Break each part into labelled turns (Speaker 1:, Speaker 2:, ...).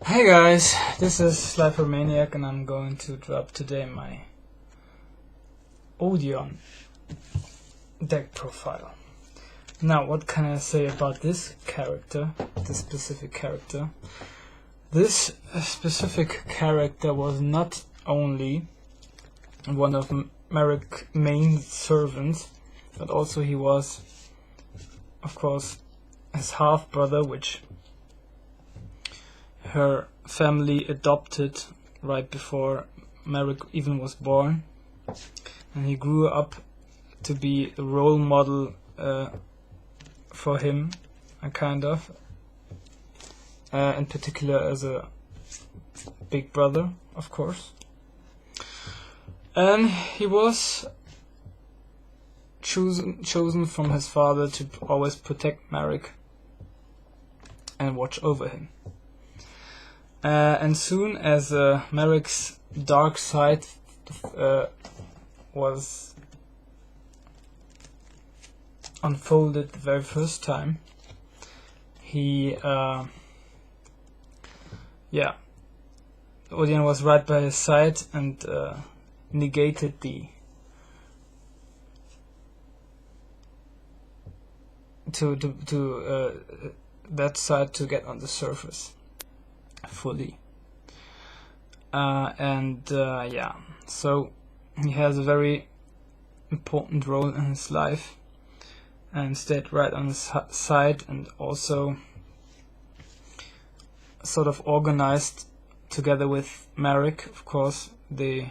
Speaker 1: Hey guys, this is Slifer and I'm going to drop today my Odion deck profile. Now, what can I say about this character, this specific character? This specific character was not only one of Merrick's main servants, but also he was, of course, his half-brother, which her family adopted right before Merrick even was born, and he grew up to be a role model for him, in particular as a big brother, of course. And he was chosen from his father to always protect Merrick and watch over him. And soon as Merrick's dark side was unfolded the very first time, he Odion was right by his side and negated that side to get on the surface fully. So he has a very important role in his life and stayed right on his side, and also sort of organized together with Merrick, of course, the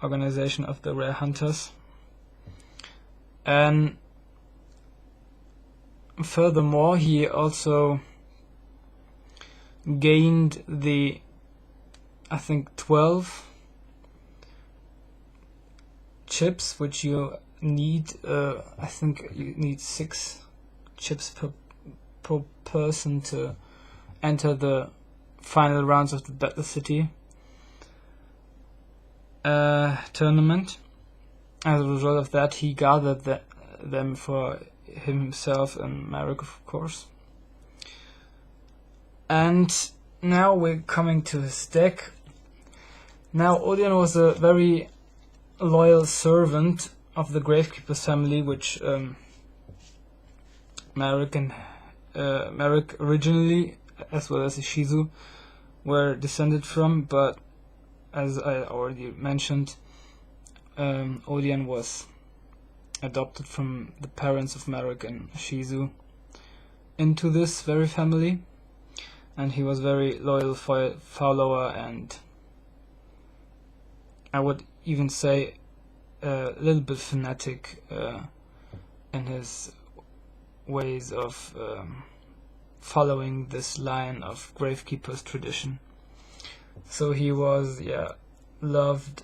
Speaker 1: organization of the Rare Hunters. And furthermore, he also gained the, I think, 12 chips, which you need. I think you need 6 chips per person to enter the final rounds of the Battle City tournament. As a result of that, he gathered them for himself and Merrick, of course. And now we're coming to his deck. Now, Odion was a very loyal servant of the Gravekeeper's family, which Merrick originally, as well as Ishizu, were descended from. But as I already mentioned, Odion was adopted from the parents of Merrick and Ishizu into this very family. And he was very loyal follower, and I would even say a little bit fanatic in his ways of following this line of Gravekeeper's tradition. So he was, loved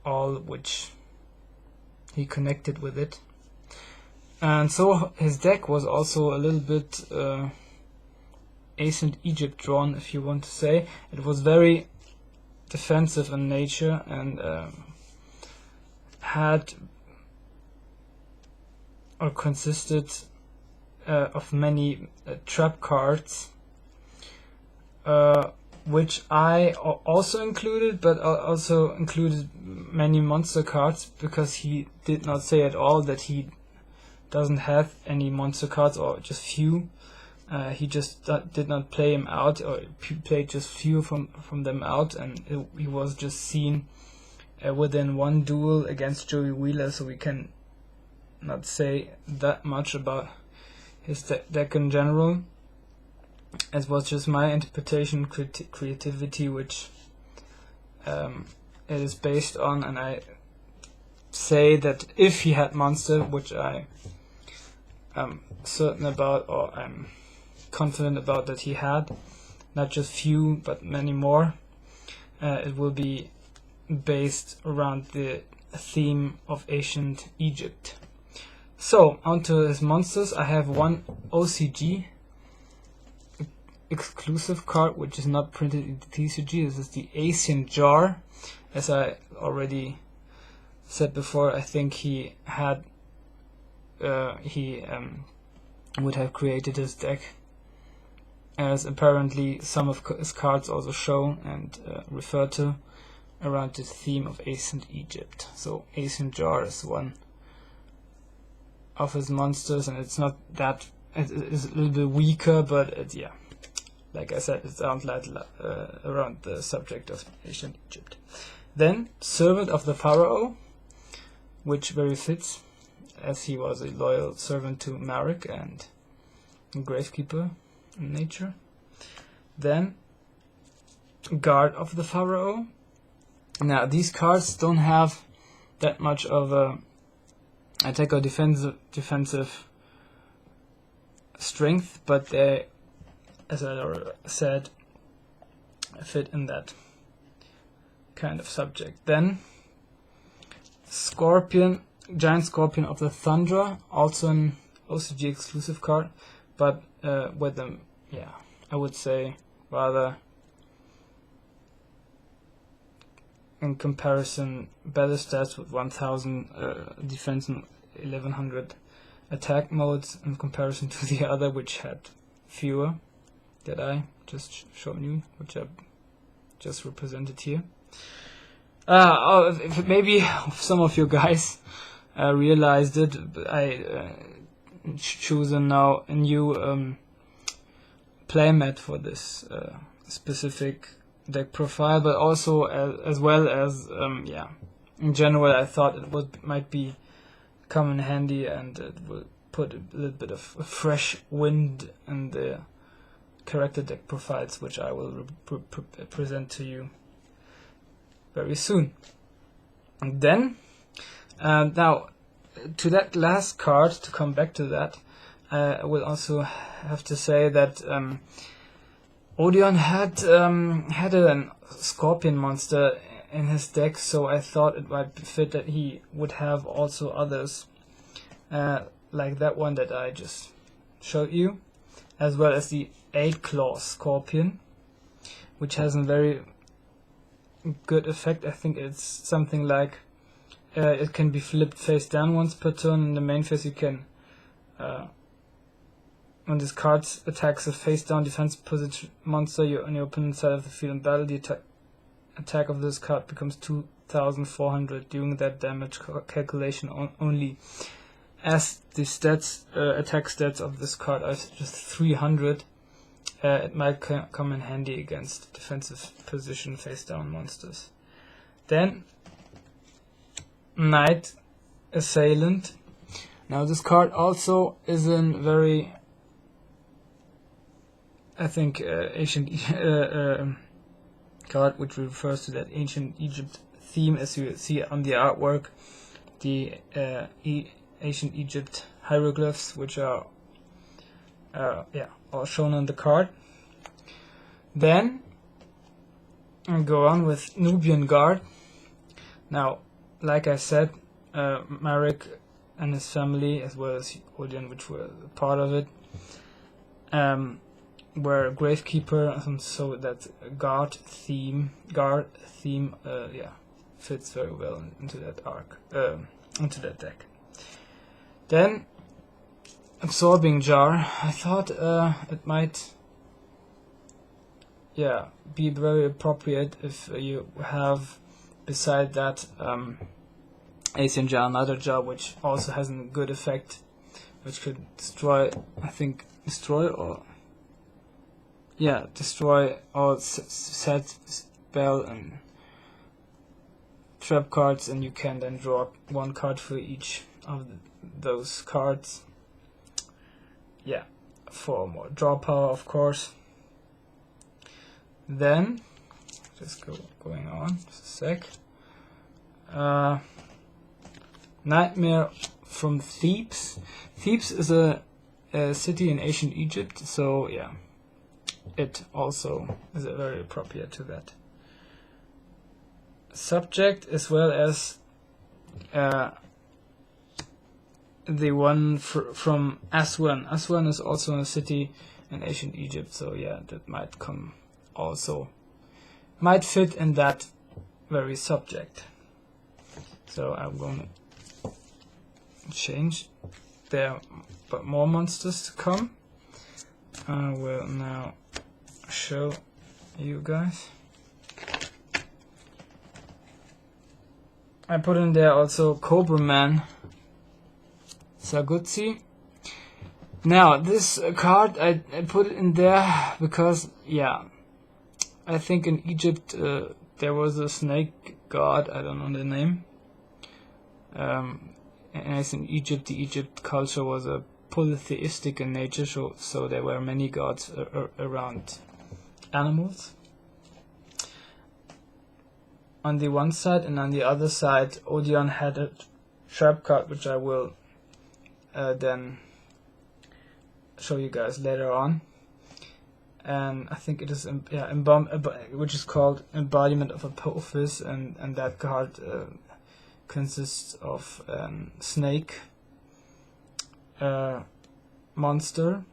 Speaker 1: all which he connected with it. And so his deck was also a little bit ancient Egypt drawn, if you want to say. It was very defensive in nature and consisted of many trap cards, which I also included, but also included many monster cards, because he did not say at all that he doesn't have any monster cards, or just few. He just did not play him out, or played just few from them out, and he was just seen within one duel against Joey Wheeler, so we can not say that much about his deck in general. It was just my interpretation, creativity, which it is based on, and I say that if he had monster, which I am certain about, or I'm confident about that he had, not just few but many more, it will be based around the theme of ancient Egypt. So onto his monsters. I have one OCG exclusive card which is not printed in the TCG. This is the Asian Jar. As I already said before, I think he would have created his deck as apparently some of his cards also show and refer to around the theme of ancient Egypt. So Ancient Jar is one of his monsters, and it's not that, it is a little bit weaker, but it's, yeah, like I said, it's around the subject of ancient Egypt. Then Servant of the Pharaoh, which very fits, as he was a loyal servant to Marek and a gravekeeper in nature. Then Guard of the Pharaoh. Now these cards don't have that much of a attack or defensive strength, but they, as I already said, fit in that kind of subject. Then Scorpion, Giant Scorpion of the Thundra, also an OCG exclusive card, but with them, yeah, I would say rather in comparison better stats with 1000 defense and 1100 attack modes in comparison to the other, which had fewer, that I just showed you, which I just represented here. Maybe some of you guys realized it, but I chosen now a new playmat for this specific deck profile, but also as well as yeah, in general I thought it might be come in handy, and it will put a little bit of fresh wind in the character deck profiles, which I will present to you very soon. And then now to that last card, to come back to that, I will also have to say that Odion had a Scorpion monster in his deck, so I thought it might fit that he would have also others like that one that I just showed you, as well as the 8-claw Scorpion, which has a very good effect. I think it's something like it can be flipped face down once per turn. In the main phase you can, when this card attacks a face down defense position monster on your opponent's side of the field in battle, the attack of this card becomes 2400 during that damage calculation only. As the attack stats of this card are just 300, it might come in handy against defensive position face down monsters. Then Night Assailant. Now this card also is in very, I think, ancient card, which refers to that ancient Egypt theme, as you see on the artwork, the ancient Egypt hieroglyphs, which are yeah, all shown on the card. Then I go on with Nubian Guard. Now, like I said, Marek and his family, as well as Odion, which were part of it, were gravekeeper, and so that guard theme, yeah, fits very well into that into that deck. Then Absorbing Jar. I thought it might, yeah, be very appropriate if you have beside that Ancient Jar another jar which also has a good effect, which could destroy, I think, destroy all set spell and trap cards, and you can then draw one card for each of those cards. Yeah, for more draw power, of course. Then just going on just a sec. Nightmare from Thebes. Thebes is a city in ancient Egypt, so yeah, it also is very appropriate to that subject, as well as the one from Aswan. Aswan is also a city in ancient Egypt, so yeah, that might fit in that very subject. So I'm going to change there, but more monsters to come. I will now show you guys. I put in there also Cobra Man Sagutsi. Now this card I put it in there because, yeah, I think in Egypt there was a snake god, I don't know the name. And as in Egypt, the Egypt culture was a polytheistic in nature, so there were many gods around animals on the one side, and on the other side Odion had a trap card which I will then show you guys later on, and I think it is which is called Embodiment of Apophis, and that card consists of snake monster.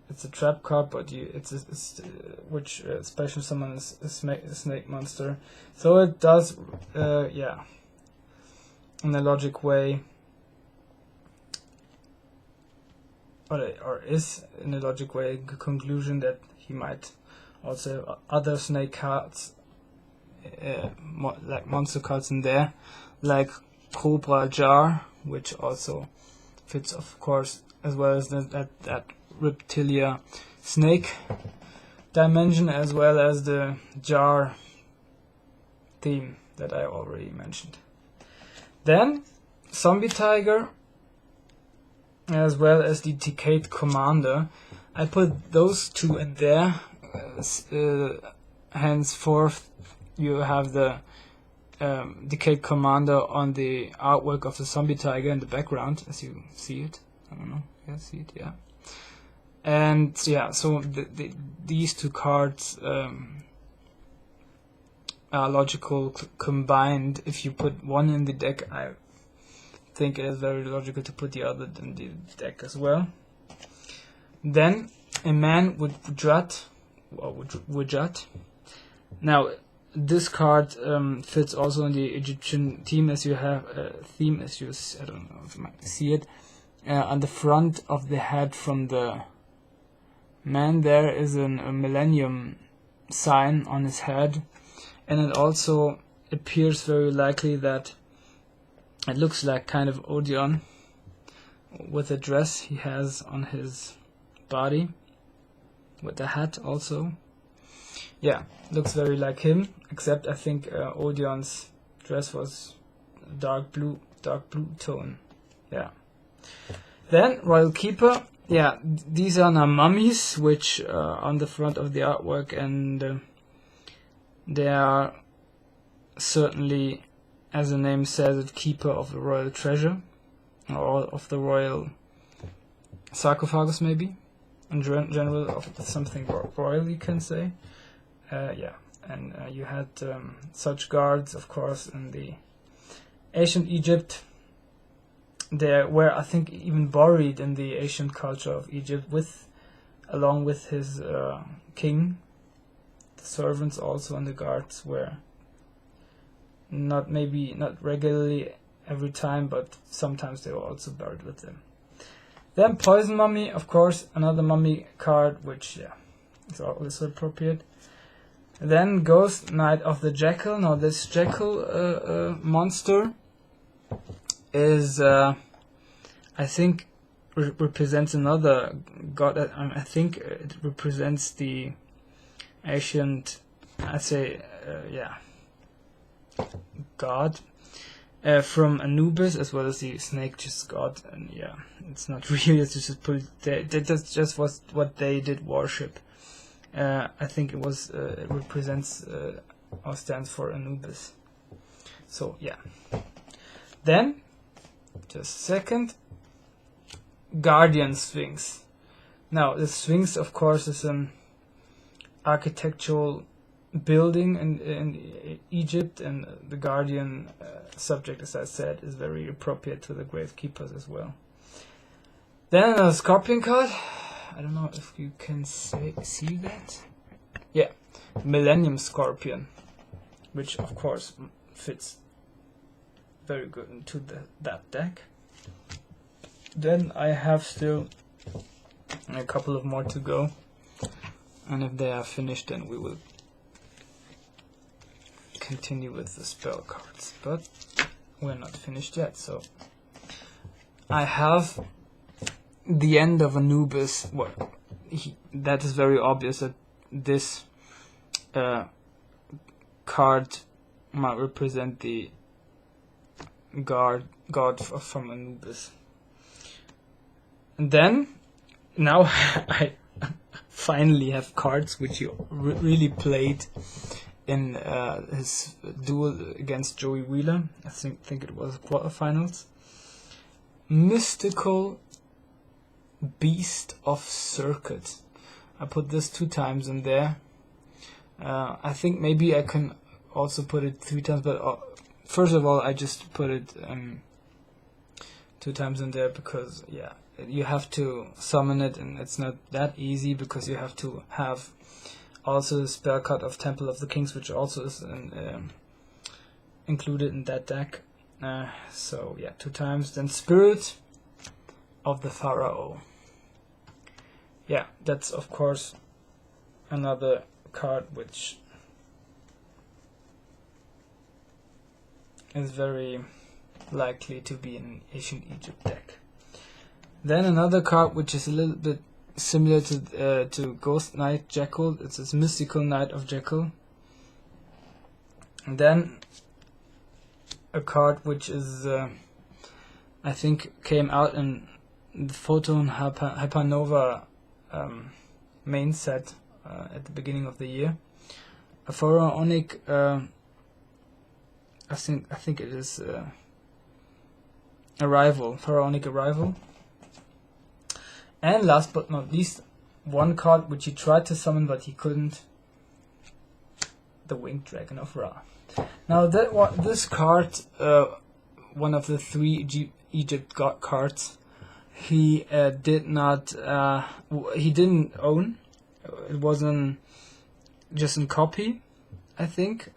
Speaker 1: It's a trap card, but which special summon is a snake monster. So it does, yeah, in a logic way, or is in a logic way, a conclusion that he might also have other snake cards, like monster cards in there, like Cobra Jar, which also fits, of course, as well as that Reptilia snake dimension, as well as the jar theme that I already mentioned. Then Zombie Tiger, as well as the Decayed Commander. I put those two in there. Henceforth, you have the Decayed Commander on the artwork of the Zombie Tiger in the background, as you see it. I don't know. Yeah, see it. Yeah. And yeah, so these two cards are logical combined. If you put one in the deck, I think it is very logical to put the other in the deck as well. Then a man with Wujat, or Wujat. Now this card fits also in the Egyptian theme, as you have theme, as you, I don't know if you might see it. On the front of the head from the man there is a millennium sign on his head, and it also appears very likely that it looks like kind of Odion with the dress he has on his body, with the hat also. Yeah, looks very like him, except I think Odion's dress was dark blue tone. Yeah. Then Royal Keeper. Yeah, these are now mummies, which are on the front of the artwork, and they are certainly, as the name says it, keeper of the royal treasure, or of the royal sarcophagus, maybe, in general, of something royal, you can say. Yeah, and you had such guards, of course, in the ancient Egypt. They were, I think, even buried in the ancient culture of Egypt, along with his king. The servants also and the guards were not regularly every time, but sometimes they were also buried with them. Then Poison Mummy, of course, another mummy card, which, yeah, is also appropriate. Then Ghost Knight of the Jackal. Now this Jackal monster is, I think, represents another god. I think it represents the ancient, god from Anubis, as well as the snake just god. And yeah, it's not really, it's just put that's just what they did worship. I think it represents or stands for Anubis. So yeah. Then, just a second, Guardian Sphinx. Now the Sphinx, of course, is an architectural building in Egypt, and the Guardian subject, as I said, is very appropriate to the Gravekeepers as well. Then a Scorpion card. I don't know if you can see that. Yeah, Millennium Scorpion, which of course fits very good into that deck. Then I have still a couple of more to go. and if they are finished, then we will continue with the spell cards. But we're not finished yet, so I have the end of Anubis. That is very obvious that this card might represent the god from Anubis. And then, now I finally have cards which he really played in his duel against Joey Wheeler. I think it was quarterfinals. Mystical Beast of Circuit. I put this 2 times in there. I think maybe I can also put it 3 times, but first of all I just put it 2 times in there because you have to summon it, and it's not that easy because you have to have also the spell card of Temple of the Kings, which also is included in that deck. So yeah, 2 times. Then Spirit of the Pharaoh. Yeah, that's of course another card which is very likely to be in an Ancient Egypt deck. Then another card which is a little bit similar to Ghost Knight Jekyll. It's this Mystical Knight of Jekyll. And then a card which is I think came out in the Photon Hypernova main set at the beginning of the year. A pharaonic I think it is pharaonic arrival. And last but not least, one card which he tried to summon but he couldn't. The Winged Dragon of Ra. Now this card, one of the 3 Egypt god cards, he didn't own. It wasn't just in copy, I think.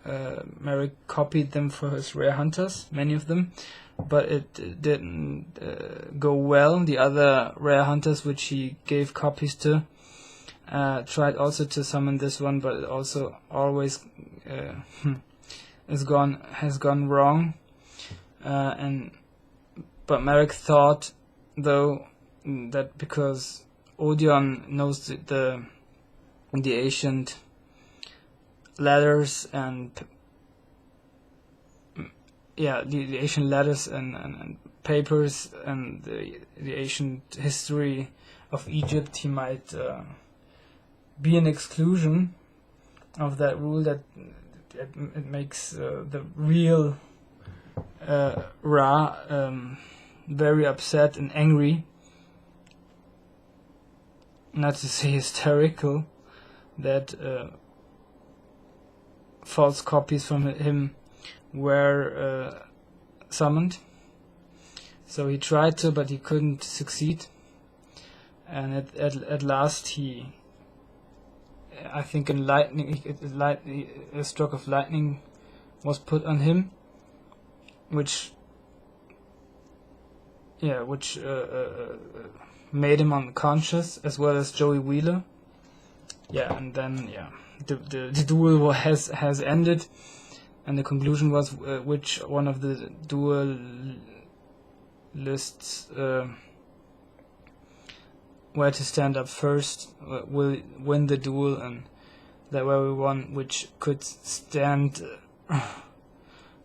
Speaker 1: Merrick copied them for his rare hunters, many of them, but it didn't go well. The other rare hunters which he gave copies to tried also to summon this one, but it also always has gone wrong. But Merrick thought, though, that because Odion knows the ancient letters and the ancient letters and papers and the ancient history of Egypt, he might be an exclusion of that rule that it makes the real Ra very upset and angry, not to say hysterical, that false copies from him were summoned. So he tried to, but he couldn't succeed, and at last I think a stroke of lightning was put on him, which made him unconscious, as well as Joey Wheeler. And then the duel has ended, and the conclusion was which one of the duelists were to stand up first will win the duel, and that very one which could stand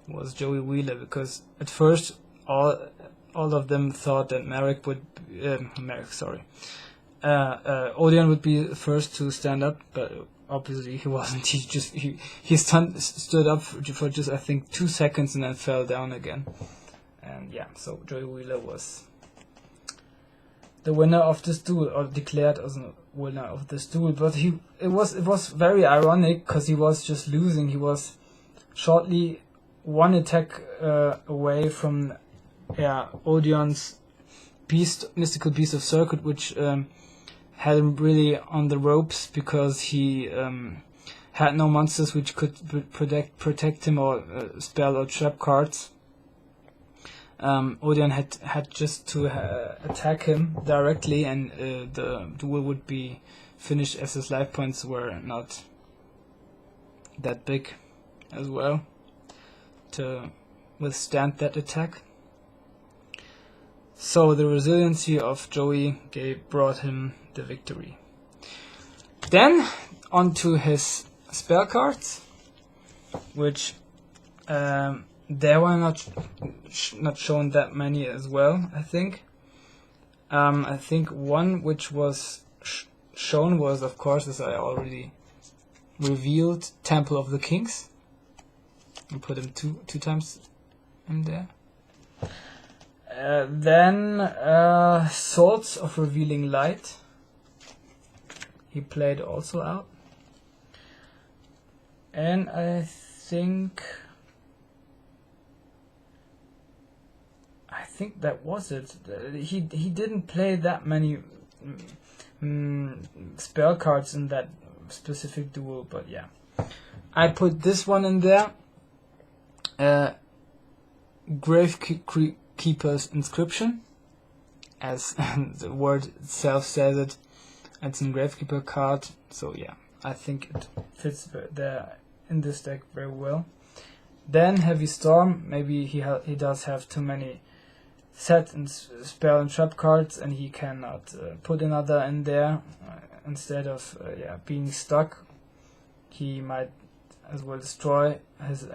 Speaker 1: was Joey Wheeler, because at first all of them thought that Odion would be the first to stand up, but obviously he wasn't. He stood up for just I think 2 seconds and then fell down again. And so Joey Wheeler was the winner of this duel, or declared as a winner of this duel. But it was very ironic because he was just losing. He was shortly one attack away from Odion's mystical beast of circuit, which had him really on the ropes because he had no monsters which could protect him or spell or trap cards. Odion had just to attack him directly, and the duel would be finished as his life points were not that big as well to withstand that attack. So the resiliency of Joey brought him the victory. Then onto his spell cards, which there were not shown that many as well. I think one which was shown was, of course, as I already revealed, Temple of the Kings. I put him two times in there. Then Swords of Revealing Light. He played also out. And I think that was it. He didn't play that many spell cards in that specific duel, but yeah. I put this one in there. Gravekeeper's Inscription, as the word itself says it. It's a Gravekeeper card, so yeah, I think it fits there in this deck very well. Then Heavy Storm. Maybe he does have too many set and spell and trap cards, and he cannot put another in there. Instead of being stuck, he might as well destroy his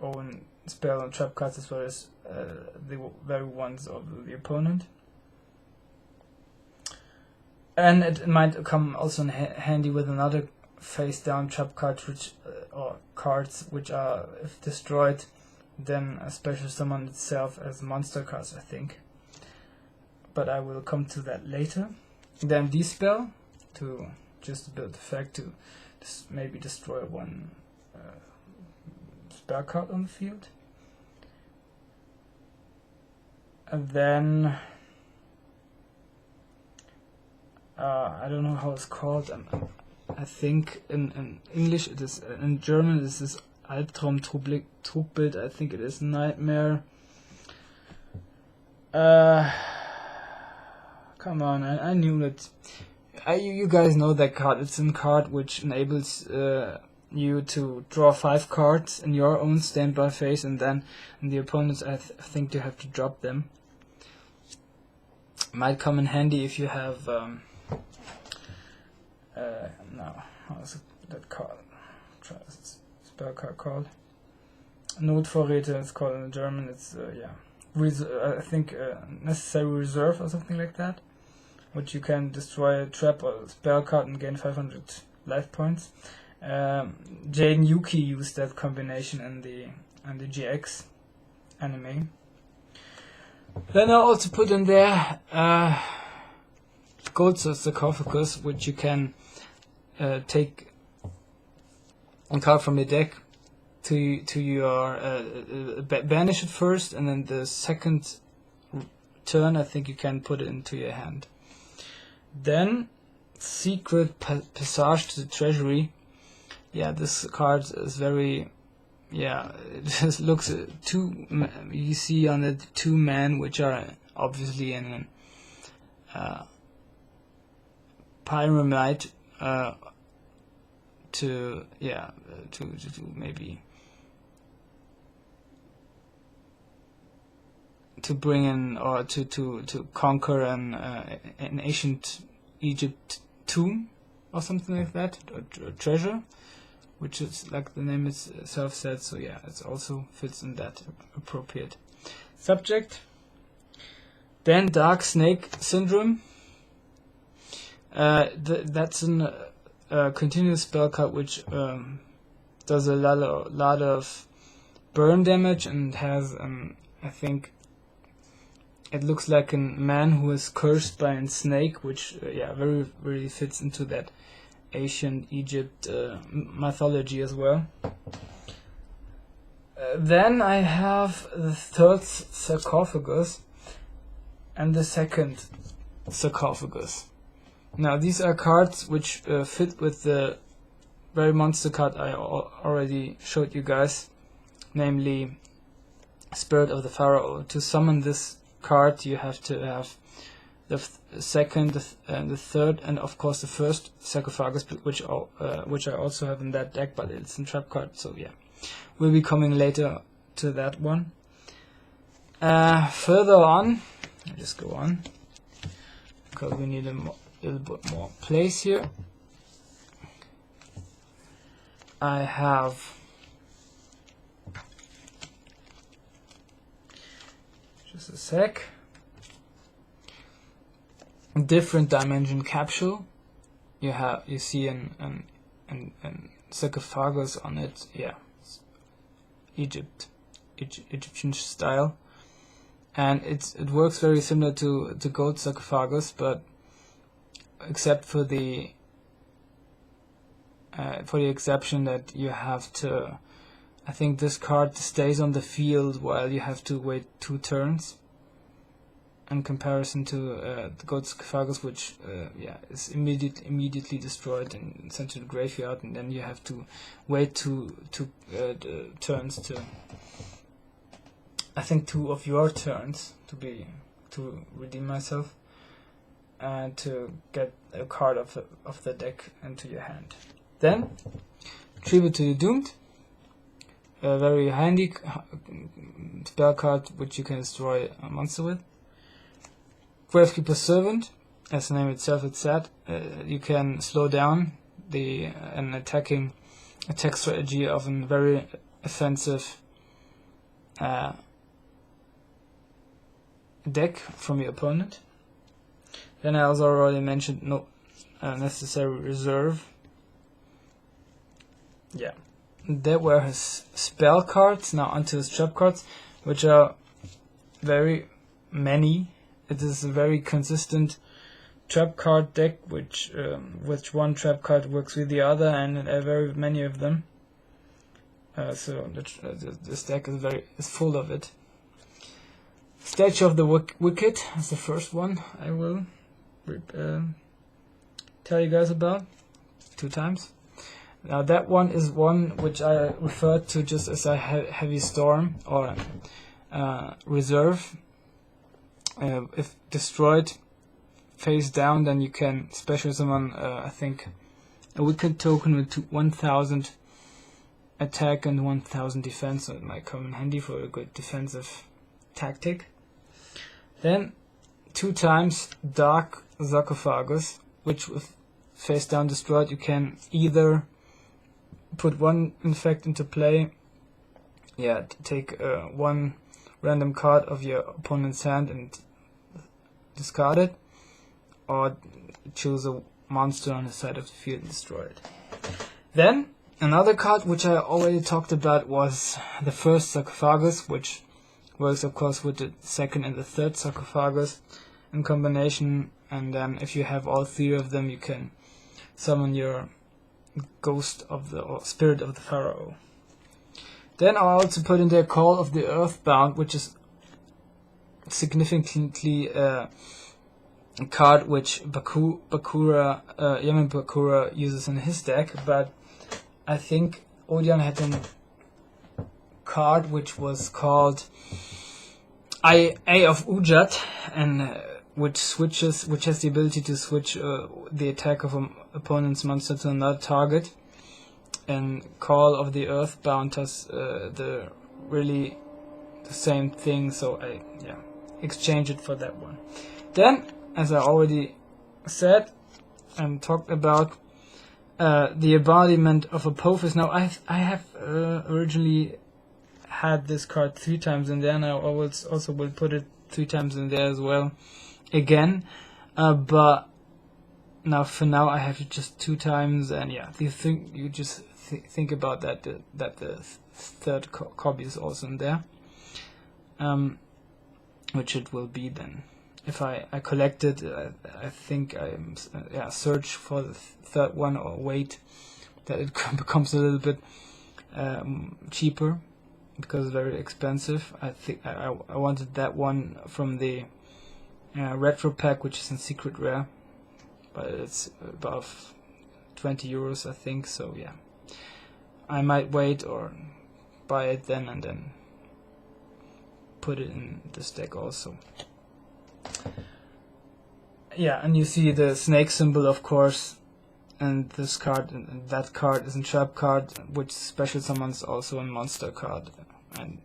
Speaker 1: own spell and trap cards as well as the very ones of the opponent. And it might come also in handy with another face down trap card, or cards which are, if destroyed, then a special summon itself as monster cards, I think. But I will come to that later. Then Dispel, to just build the fact to maybe destroy one spell card on the field. And then I don't know how it's called. I think in English it is, in German it is Albtraum-Trugbild. I think it is Nightmare. Come on, I knew it. You guys know that card. It's a card which enables you to draw 5 cards in your own standby phase, and then in the opponent's, I think you have to drop them. Might come in handy if you have no, how's that called? Spell card called Notvorräte. It's called in German. It's I think necessary reserve or something like that, which you can destroy a trap or spell card and gain 500 life points. Jaden Yuki used that combination in the GX anime. Then I also put in there Gold Sarcophagus, which you can take a card from your deck to your banish it first, and then the second turn I think you can put it into your hand. Then Secret Passage to the Treasury. Yeah, this card is very, it just looks you see on it 2 men which are obviously in pyramid to maybe to bring in or to conquer an ancient Egypt tomb or something like that, or treasure, which is like the name itself said. So yeah, it also fits in that appropriate subject. Then Dark Snake Syndrome. That's a continuous spell card which does a lot of burn damage and has I think it looks like a man who is cursed by a snake, which very fits into that ancient Egypt mythology as well. Then I have the 3rd sarcophagus and the 2nd sarcophagus. Now these are cards which fit with the very monster card I already showed you guys, namely Spirit of the Pharaoh. To summon this card, you have to have the second and the third, and of course the first sarcophagus, which I also have in that deck, but it's a trap card. So yeah, we'll be coming later to that one. Further on, I'll just go on because we need a little bit more place here. I have just a sec. Different dimension capsule. You see an sarcophagus on it. Yeah, Egyptian style, and it works very similar to gold sarcophagus, but except for the exception that you have to, I think this card stays on the field while you have to wait 2 turns, in comparison to the gold sarcophagus, which is immediately destroyed and sent to the graveyard, and then you have to wait two turns to, I think 2 of your turns to redeem myself, and to get a card of the deck into your hand. Then, Tribute to the Doomed, a very handy spell card which you can destroy a monster with. Gravekeeper's Servant, as the name itself it said, you can slow down an attack strategy of a very offensive deck from your opponent. Then I also already mentioned no necessary reserve. Yeah, there were his spell cards. Now onto his trap cards, which are very many. It is a very consistent trap card deck, which one trap card works with the other, and very many of them. So this deck is full of it. Statue of the Wicked is the first one I will tell you guys about 2 times. Now that one is one which I referred to just as a heavy storm or reserve. If destroyed face down, then you can special summon I think a Wicked token with 1000 attack and 1000 defense, so it might come in handy for a good defensive tactic. Then 2 times Dark Sarcophagus, which with face down destroyed, you can either put 1 infect into play, take 1 random card of your opponent's hand and discard it, or choose a monster on the side of the field and destroy it. Then another card which I already talked about was the first sarcophagus, which works of course with the second and the third sarcophagus in combination, and then if you have all 3 of them, you can summon your ghost of or spirit of the Pharaoh. Then I also put in there Call of the Earthbound, which is significantly a card which Yamin Bakura uses in his deck, but I think Odion had a card which was called Eye of Ujat, and which has the ability to switch the attack of an opponent's monster to another target, and Call of the Earthbound does the same thing, so I exchange it for that one. Then, as I already said and talked about, the embodiment of Apophis. Now I have originally had this card 3 times in there, and I also will put it 3 times in there as well again, but now for now I have it just 2 times, and you just think about that the third copy is also in there, which it will be then. If I collect it, I think I search for the third one, or wait that it becomes a little bit cheaper, because it's very expensive. I think I wanted that one from the retro pack, which is in secret rare, but it's above 20 euros I think, so yeah, I might wait or buy it then and then put it in this deck also. Yeah, and you see the snake symbol, of course, and this card and that card is a trap card, which special summons also a monster card, and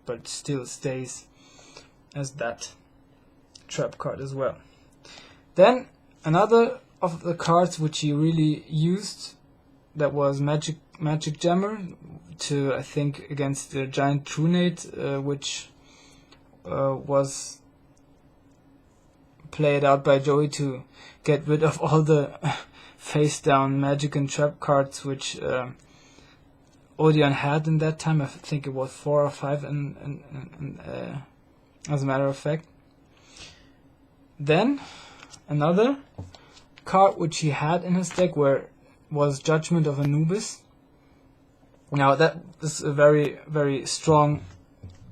Speaker 1: but still stays as that trap card as well. Then another of the cards which he really used, that was Magic Jammer, to, I think, against the Giant Trunade, which was played out by Joey to get rid of all the face down magic and trap cards which Odion had in that time. I think it was 4 or 5 as a matter of fact. Then another card which he had in his deck was Judgment of Anubis. Now that is a very, very strong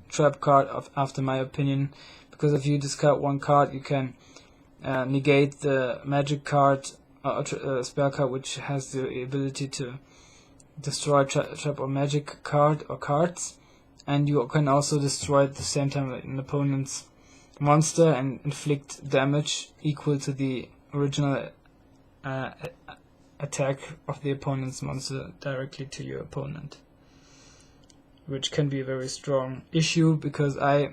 Speaker 1: trap card after my opinion, because if you discard one card, you can negate the magic card, spell card which has the ability to destroy trap or magic card or cards, and you can also destroy at the same time an opponent's monster and inflict damage equal to the original attack of the opponent's monster directly to your opponent, which can be a very strong issue, because I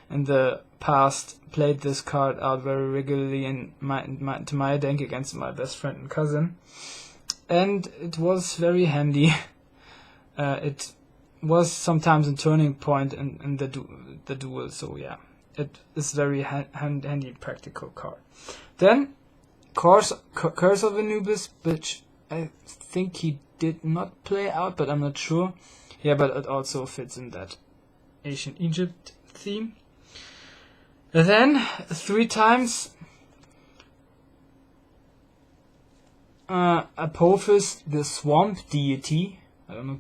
Speaker 1: in the past played this card out very regularly to my deck against my best friend and cousin, and it was very handy. It was sometimes a turning point in the duel, so yeah, it is very handy practical card. Then Curse of Anubis, which I think he did not play out, but I'm not sure. Yeah, but it also fits in that ancient Egypt theme. And then 3 times Apophis, the swamp deity. I don't know,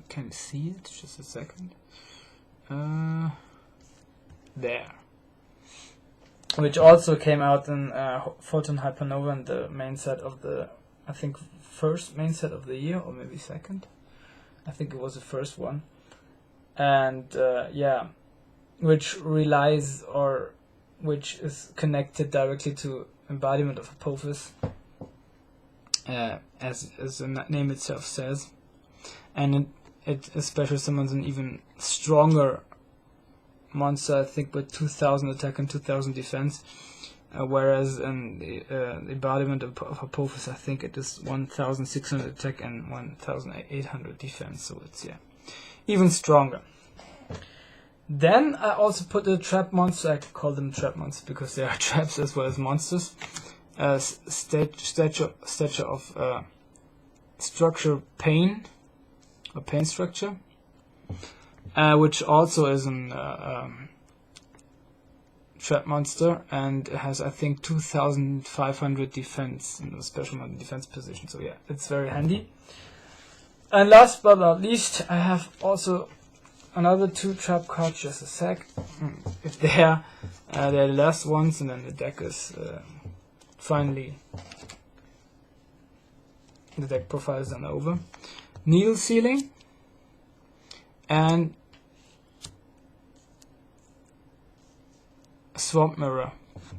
Speaker 1: can you see it? Just a second. There. Which also came out in Photon Hypernova in the main set of the, I think, first main set of the year, or maybe second. I think it was the first one. And yeah, which relies, or which is connected directly to embodiment of Apophis, as the name itself says. And it especially summons an even stronger monster, I think, with 2000 attack and 2000 defense, whereas in the embodiment of Apophis, I think it is 1600 attack and 1800 defense, so it's, yeah, even stronger. Then I also put a trap monster. I call them trap monsters because they are traps as well as monsters. Statue of Structure Pain, or Pain Structure, which also is an trap monster, and it has, I think, 2500 defense in a special defense position. So yeah, it's very handy. And last but not least, I have also another 2 trap cards. Just a sec. If they're the last ones, and then the deck is finally, the deck profile is then over. Needle Sealing and Swamp Mirror.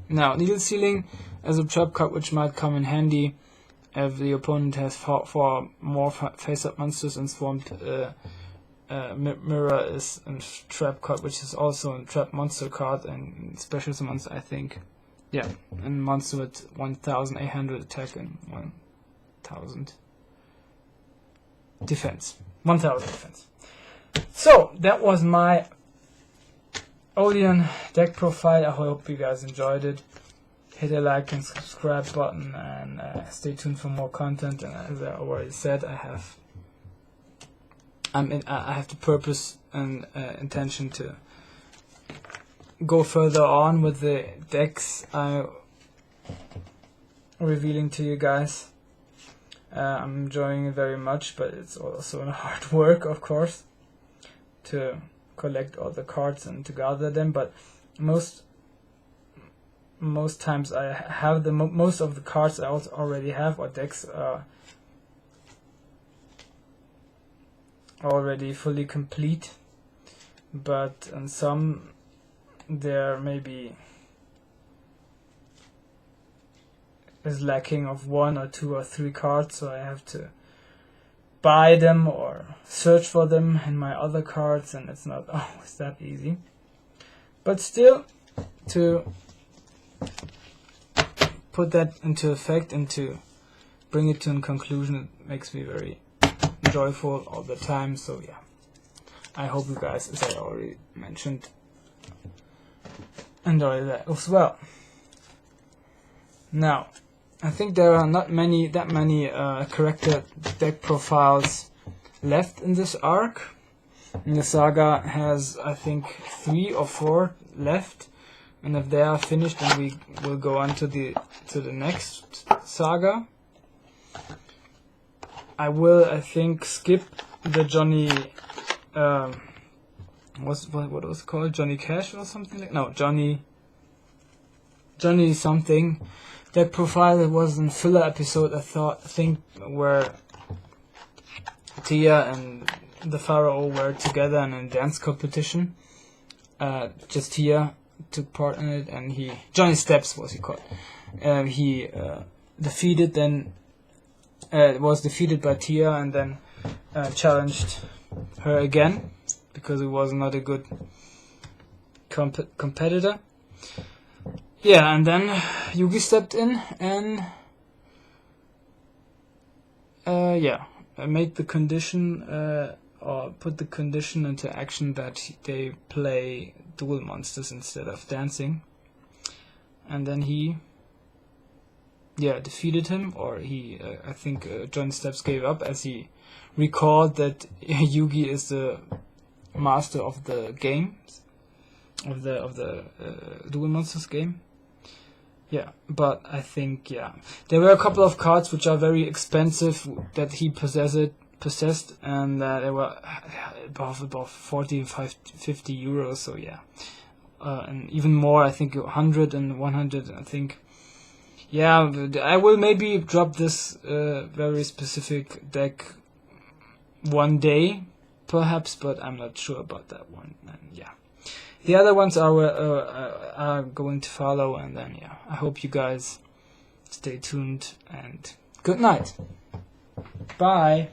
Speaker 1: Now, Needle Sealing is a trap card which might come in handy if the opponent has 4 more face-up monsters, and Swamp Mirror is a trap card which is also a trap monster card and special summons, I think. Yeah, and monster with 1800 attack and 1000 defense. 1000 defense. So, that was my Odion deck profile. I hope you guys enjoyed it. Hit a like and subscribe button, and stay tuned for more content. And as I already said, I have the purpose and intention to go further on with the decks I'm revealing to you guys. I'm enjoying it very much, but it's also hard work, of course, to collect all the cards and to gather them. But most times I have most of the cards I also already have, or decks are already fully complete. but on some there maybe is lacking of 1 or 2 or 3 cards, so I have to buy them or search for them in my other cards, and it's not always that easy. But still, to put that into effect and to bring it to a conclusion, it makes me very joyful all the time. So yeah, I hope you guys, as I already mentioned, enjoy that as well. Now, I think there are not that many character deck profiles left in this arc. And the saga has, I think, 3 or 4 left, and if they are finished, then we will go on to the next saga. I will, I think, skip the Johnny. What was it called? Johnny Cash or something like? No, Johnny something. That profile that was in filler episode, I think, where Tia and the Pharaoh were together in a dance competition. Just Tia took part in it, and Johnny Steps was he called. He defeated then. Was defeated by Tia, and then challenged her again because he was not a good competitor. Yeah, and then Yugi stepped in and made the condition or put the condition into action that they play duel monsters instead of dancing. And then he defeated him, or I think Johnny Steps gave up as he recalled that Yugi is the master of the games, of the Duel Monsters game. Yeah, but I think, there were a couple of cards which are very expensive that he possessed, and they were above 40, 50 euros, so yeah. And even more, I think 100 and 100, I think. Yeah, I will maybe drop this very specific deck one day, perhaps, but I'm not sure about that one. And yeah, the other ones are going to follow, and then I hope you guys stay tuned, and good night. Bye.